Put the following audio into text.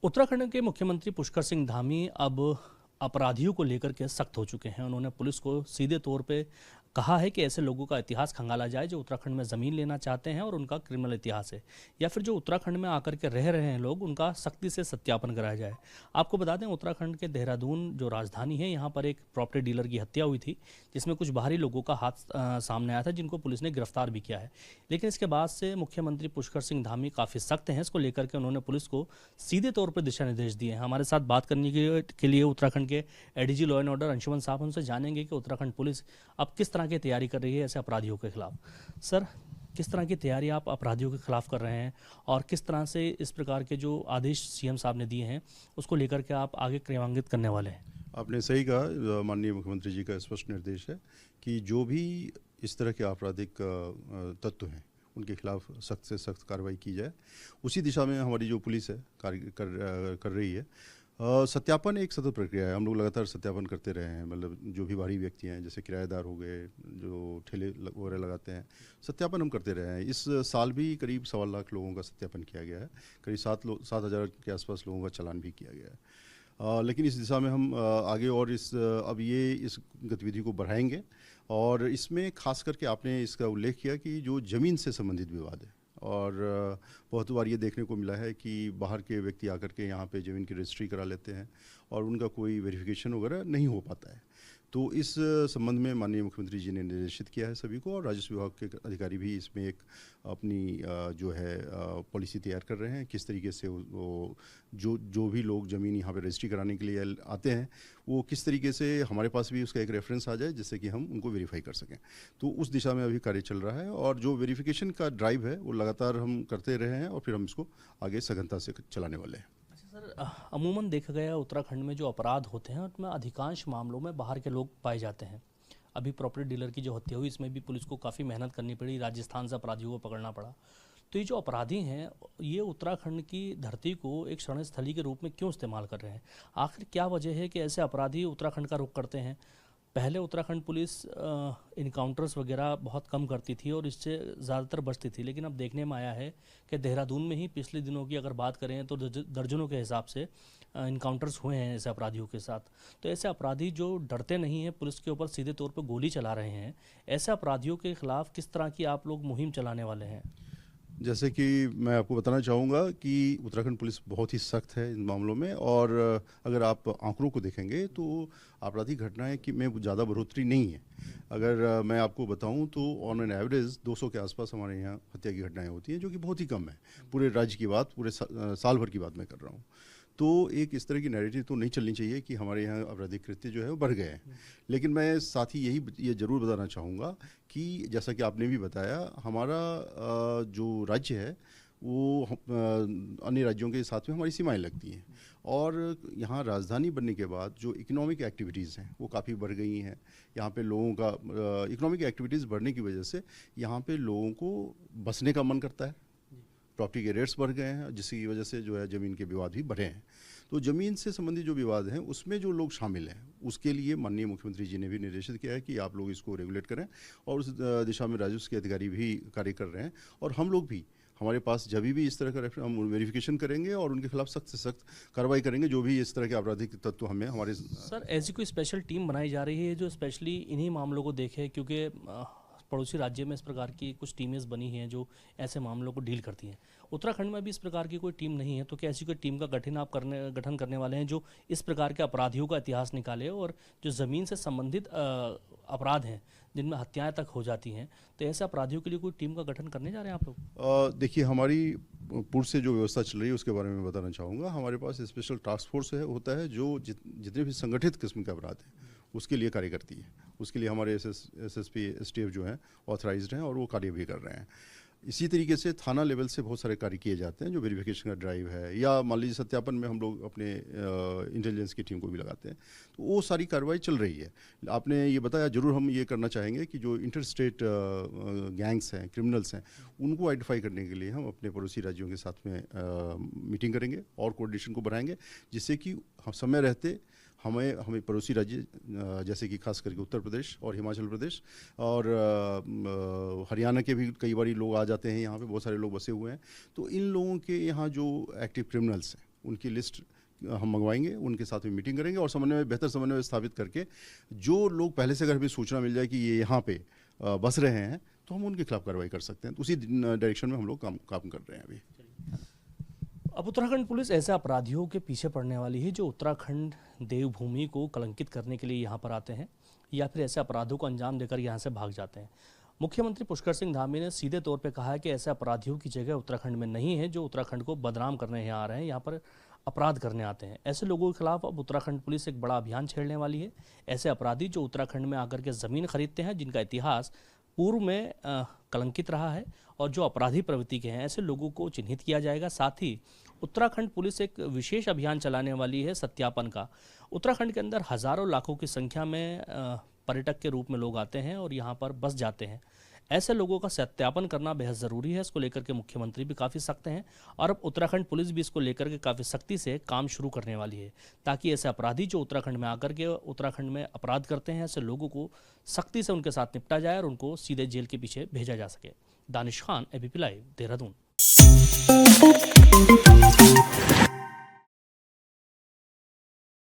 उत्तराखंड के मुख्यमंत्री पुष्कर सिंह धामी अब अपराधियों को लेकर के सख्त हो चुके हैं। उन्होंने पुलिस को सीधे तौर पे कहा है कि ऐसे लोगों का इतिहास खंगाला जाए जो उत्तराखंड में ज़मीन लेना चाहते हैं और उनका क्रिमिनल इतिहास है, या फिर जो उत्तराखंड में आकर के रह रहे हैं लोग, उनका सख्ती से सत्यापन कराया जाए। आपको बता दें, उत्तराखंड के देहरादून जो राजधानी है, यहाँ पर एक प्रॉपर्टी डीलर की हत्या हुई थी, जिसमें कुछ बाहरी लोगों का हाथ सामने आया था, जिनको पुलिस ने गिरफ्तार भी किया है। लेकिन इसके बाद से मुख्यमंत्री पुष्कर सिंह धामी काफ़ी सख्त हैं। इसको लेकर के उन्होंने पुलिस को सीधे तौर पर दिशा निर्देश दिए हैं। हमारे साथ बात करने के लिए उत्तराखंड के ADG law and order Anshuman साहब, उनसे जानेंगे कि उत्तराखंड पुलिस अब किस तरह की तैयारी कर रही है ऐसे अपराधियों के खिलाफ। सर, किस तरह की तैयारी आप अपराधियों के खिलाफ कर रहे हैं और किस तरह से इस प्रकार के जो आदेश सीएम साहब ने दिए हैं उसको लेकर के आप आगे क्रियान्वित करने वाले हैं? आपने सही कहा, माननीय मुख्यमंत्री जी का स्पष्ट निर्देश है कि जो भी इस तरह के आपराधिक तत्व हैं उनके खिलाफ सख्त से सख्त कार्रवाई की जाए। उसी दिशा में हमारी जो पुलिस है कार्य कर रही है। सत्यापन एक सतत प्रक्रिया है। हम लोग लगातार सत्यापन करते रहे हैं। मतलब जो भी बाहरी व्यक्ति हैं, जैसे किराएदार हो गए, जो ठेले वगैरह लगाते हैं, सत्यापन हम करते रहे हैं। इस साल भी करीब 1.25 लाख लोगों का सत्यापन किया गया है। करीब 7,000 के आसपास लोगों का चालान भी किया गया है। लेकिन इस दिशा में हम आगे और अब इस गतिविधि को बढ़ाएंगे। और इसमें खास करके आपने इसका उल्लेख किया कि जो ज़मीन से संबंधित विवाद है, और बहुत बार ये देखने को मिला है कि बाहर के व्यक्ति आकर के यहाँ पे ज़मीन की रजिस्ट्री करा लेते हैं और उनका कोई वेरिफिकेशन वगैरह नहीं हो पाता है। तो इस संबंध में माननीय मुख्यमंत्री जी ने निर्देशित किया है सभी को, और राजस्व विभाग के अधिकारी भी इसमें एक अपनी जो है पॉलिसी तैयार कर रहे हैं। किस तरीके से वो जो भी लोग ज़मीन यहाँ पे रजिस्ट्री कराने के लिए आते हैं, वो किस तरीके से हमारे पास भी उसका एक रेफरेंस आ जाए जिससे कि हम उनको वेरीफाई कर सकें। तो उस दिशा में अभी कार्य चल रहा है, और जो वेरिफिकेशन का ड्राइव है वो लगातार हम करते रहे हैं और फिर हम इसको आगे सघनता से चलाने वाले हैं। सर, अमूमन देखा गया उत्तराखंड में जो अपराध होते हैं उनमें अधिकांश मामलों में बाहर के लोग पाए जाते हैं। अभी प्रॉपर्टी डीलर की जो हत्या हुई, इसमें भी पुलिस को काफ़ी मेहनत करनी पड़ी, राजस्थान से अपराधियों को पकड़ना पड़ा। तो ये जो अपराधी हैं, ये उत्तराखंड की धरती को एक शरण स्थली के रूप में क्यों इस्तेमाल कर रहे हैं? आखिर क्या वजह है कि ऐसे अपराधी उत्तराखंड का रुख करते हैं? पहले उत्तराखंड पुलिस इनकाउंटर्स वगैरह बहुत कम करती थी और इससे ज़्यादातर बचती थी, लेकिन अब देखने में आया है कि देहरादून में ही पिछले दिनों की अगर बात करें तो दर्जनों के हिसाब से इनकाउंटर्स हुए हैं ऐसे अपराधियों के साथ। तो ऐसे अपराधी जो डरते नहीं हैं, पुलिस के ऊपर सीधे तौर पर गोली चला रहे हैं, ऐसे अपराधियों के खिलाफ किस तरह की आप लोग मुहिम चलाने वाले हैं? जैसे कि मैं आपको बताना चाहूँगा कि उत्तराखंड पुलिस बहुत ही सख्त है इन मामलों में, और अगर आप आंकड़ों को देखेंगे तो आपराधिक घटनाएं कि में ज़्यादा बढ़ोतरी नहीं है। अगर मैं आपको बताऊं तो ऑन एन एवरेज 200 के आसपास हमारे यहाँ हत्या की घटनाएं होती हैं, जो कि बहुत ही कम है। पूरे राज्य की बात, पूरे साल भर की बात मैं कर रहा हूँ। तो एक इस तरह की नैरेटिव तो नहीं चलनी चाहिए कि हमारे यहाँ आपराधिक कृत्य जो है वो बढ़ गए हैं। लेकिन मैं साथ ही ये ज़रूर बताना चाहूँगा कि जैसा कि आपने भी बताया, हमारा जो राज्य है वो अन्य राज्यों के साथ में हमारी सीमाएं लगती हैं, और यहाँ राजधानी बनने के बाद जो इकोनॉमिक एक्टिविटीज़ हैं वो काफ़ी बढ़ गई हैं। यहाँ पे लोगों का इकोनॉमिक एक्टिविटीज़ बढ़ने की वजह से यहाँ पे लोगों को बसने का मन करता है। प्रॉपर्टी के रेट्स बढ़ गए हैं, जिसकी वजह से जो है ज़मीन के विवाद भी बढ़े हैं। तो ज़मीन से संबंधित जो विवाद हैं उसमें जो लोग शामिल हैं, उसके लिए माननीय मुख्यमंत्री जी ने भी निर्देशित किया है कि आप लोग इसको रेगुलेट करें, और उस दिशा में राजस्व के अधिकारी भी कार्य कर रहे हैं। और हम लोग भी, हमारे पास जब भी इस तरह का हम वेरिफिकेशन करेंगे और उनके खिलाफ सख्त से सख्त कार्रवाई करेंगे, जो भी इस तरह के आपराधिक तत्व हमें हमारे। सर, ऐसी कोई स्पेशल टीम बनाई जा रही है जो स्पेशली इन्हीं मामलों को देखे? क्योंकि पड़ोसी राज्य में इस प्रकार की कुछ टीमें बनी हैं जो ऐसे मामलों को डील करती हैं। उत्तराखंड में भी इस प्रकार की कोई टीम नहीं है, तो क्या ऐसी कोई टीम का गठन करने वाले हैं जो इस प्रकार के अपराधियों का इतिहास निकाले, और जो ज़मीन से संबंधित अपराध हैं जिनमें हत्याएं तक हो जाती हैं, तो ऐसे अपराधियों के लिए कोई टीम का गठन करने जा रहे हैं आप लोग? देखिए, हमारी पूर्व से जो व्यवस्था चल रही है उसके बारे में बताना चाहूँगा। हमारे पास स्पेशल टास्क फोर्स होता है जो जितने भी संगठित किस्म के अपराध हैं उसके लिए कार्य करती है। उसके लिए हमारे SSP STF जो हैं ऑथराइज्ड हैं, और वो कार्य भी कर रहे हैं। इसी तरीके से थाना लेवल से बहुत सारे कार्य किए जाते हैं, जो वेरिफिकेशन का ड्राइव है, या मान लीजिए सत्यापन में हम लोग अपने इंटेलिजेंस की टीम को भी लगाते हैं। तो वो सारी कार्रवाई चल रही है। आपने ये बताया, जरूर हम ये करना चाहेंगे कि जो इंटर स्टेट गैंग्स हैं, क्रिमिनल्स हैं, उनको आइडेंटिफाई करने के लिए हम अपने पड़ोसी राज्यों के साथ में मीटिंग करेंगे और कोऑर्डिनेशन को बढ़ाएंगे, जिससे कि समय रहते हमें पड़ोसी राज्य जैसे कि खास करके उत्तर प्रदेश और हिमाचल प्रदेश और हरियाणा के भी कई बार लोग आ जाते हैं, यहाँ पे बहुत सारे लोग बसे हुए हैं। तो इन लोगों के यहाँ जो एक्टिव क्रिमिनल्स हैं उनकी लिस्ट हम मंगवाएंगे, उनके साथ में मीटिंग करेंगे और बेहतर समन्वय स्थापित करके जो लोग पहले से अगर हमें सूचना मिल जाए कि ये यहाँ पे बस रहे हैं तो हम उनके खिलाफ कार्रवाई कर सकते हैं। तो उसी डायरेक्शन में हम लोग काम कर रहे हैं अभी। अब उत्तराखंड पुलिस ऐसे अपराधियों के पीछे पड़ने वाली है जो उत्तराखंड देवभूमि को कलंकित करने के लिए यहाँ पर आते हैं या फिर ऐसे अपराधों को अंजाम देकर यहाँ से भाग जाते हैं। मुख्यमंत्री पुष्कर सिंह धामी ने सीधे तौर पे कहा है कि ऐसे अपराधियों की जगह उत्तराखंड में नहीं है जो उत्तराखंड को बदनाम करने यहाँ आ रहे हैं, यहाँ पर अपराध करने आते हैं। ऐसे लोगों के खिलाफ अब उत्तराखंड पुलिस एक बड़ा अभियान छेड़ने वाली है। ऐसे अपराधी जो उत्तराखंड में आकर के ज़मीन खरीदते हैं, जिनका इतिहास पूर्व में कलंकित रहा है और जो अपराधी प्रवृत्ति के हैं, ऐसे लोगों को चिन्हित किया जाएगा। साथ ही उत्तराखंड पुलिस एक विशेष अभियान चलाने वाली है सत्यापन का। उत्तराखंड के अंदर हज़ारों लाखों की संख्या में पर्यटक के रूप में लोग आते हैं और यहाँ पर बस जाते हैं। ऐसे लोगों का सत्यापन करना बेहद ज़रूरी है। इसको लेकर के मुख्यमंत्री भी काफ़ी सख्त हैं और अब उत्तराखंड पुलिस भी इसको लेकर के काफ़ी सख्ती से काम शुरू करने वाली है, ताकि ऐसे अपराधी जो उत्तराखंड में आकर के उत्तराखंड में अपराध करते हैं, ऐसे लोगों को सख्ती से उनके साथ निपटा जाए और उनको सीधे जेल के पीछे भेजा जा सके। Danish Khan, ABP live, Dehradun.